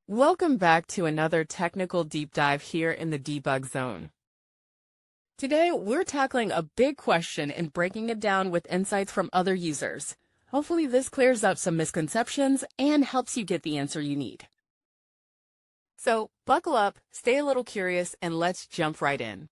Welcome back to another technical deep dive here in the debug zone. Today, we're tackling a big question and breaking it down with insights from other users. Hopefully this clears up some misconceptions and helps you get the answer you need. So buckle up, stay a little curious, and let's jump right in.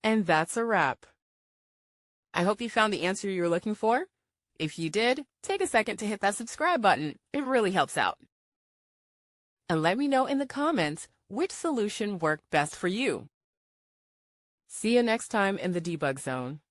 And that's a wrap. I hope you found the answer you were looking for. If you did, take a second to hit that subscribe button. It really helps out. And let me know in the comments which solution worked best for you. See you next time in the debug zone.